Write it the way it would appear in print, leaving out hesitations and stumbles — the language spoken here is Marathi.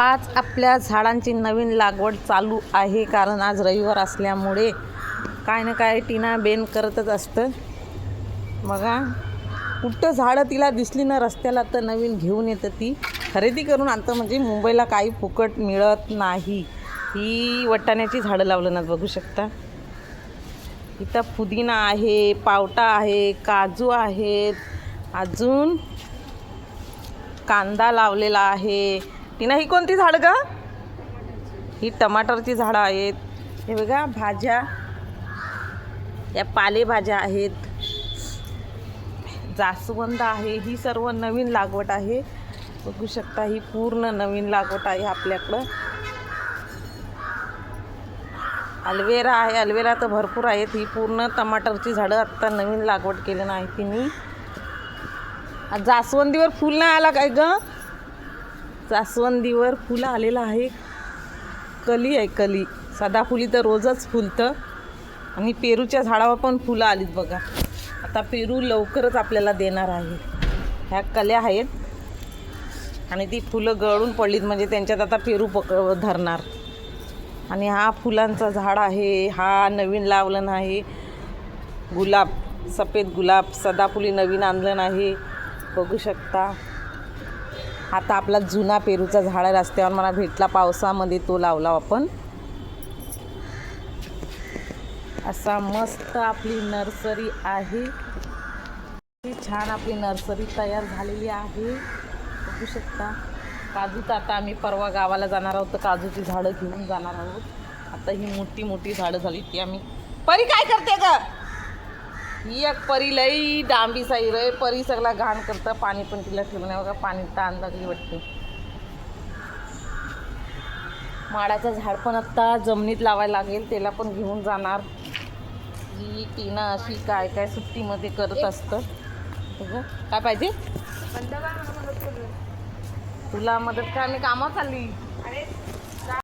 आज आपल्या झाडांची नवीन लागवड चालू आहे, कारण आज रविवार असल्यामुळे काय ना काय टीना बेन करतच असतं. बघा कुठं झाडं तिला दिसली ना रस्त्याला तर नवीन घेऊन येतं, ती खरेदी करून आणतं. म्हणजे मुंबईला काही फुकट मिळत नाही. ही वाटाण्याची झाडं लावलं ना, बघू शकता. इथं पुदिना आहे, पावटा आहे, काजू आहेत, अजून कांदा लावलेला आहे. टीना ही कोणती झाडं का? ही टमाटरची झाडं आहेत. हे बघा भाज्या, या पालेभाज्या आहेत, जास्वंद आहे. ही सर्व नवीन लागवड आहे, बघू शकता. ही पूर्ण नवीन लागवड आहे आपल्याकडं. अल्वेरा आहे, अल्वेरा तर भरपूर आहेत. ही पूर्ण टमाटरची झाडं आत्ता नवीन लागवड केलं नाही तिने. जास्वंदीवर फूल नाही आला काय ग? जास्वंदीवर फुलं आलेलं आहे. कली आहे, कली. सदाफुली तर रोजच फुलतं. आणि पेरूच्या झाडावर पण फुलं आलीत बघा. आता पेरू लवकरच आपल्याला देणार आहे. ह्या कल्या आहेत आणि ती फुलं गळून पडलीत, म्हणजे त्यांच्यात आता पेरू धरणार. आणि हा फुलांचा झाड आहे, हा नवीन लावलं नाही. गुलाब, सफेद गुलाब, सदाफुली नवीन आणलं नाही, बघू शकता. आता आपला जुना पेरूचा झाड रस्त्यावर मला भेटला पावसामध्ये, तो लावला आपण. असा मस्त आपली नर्सरी आहे. छान आपली नर्सरी तयार झालेली आहे, बघू शकता. काजूचं आता आम्ही परवा गावाला जाणार आहोत, तर काजूची झाडं घेऊन जाणार आहोत. आता ही मोठी मोठी झाडं झाली ती आम्ही. परी काय करते ग? ही एक परी लई डांबी साई रे. परी सगळा घाण करतं. पाणी पण तिला ठेवलं नाही बघा, पाणी ताण लागली वाटते. माडाचं झाड पण आत्ता जमिनीत लावायला लागेल, त्याला पण घेऊन जाणार. ही टीना अशी काय काय सुट्टीमध्ये करत असतं. काय पाहिजे तुला? मदत काय? मी कामावर चालली.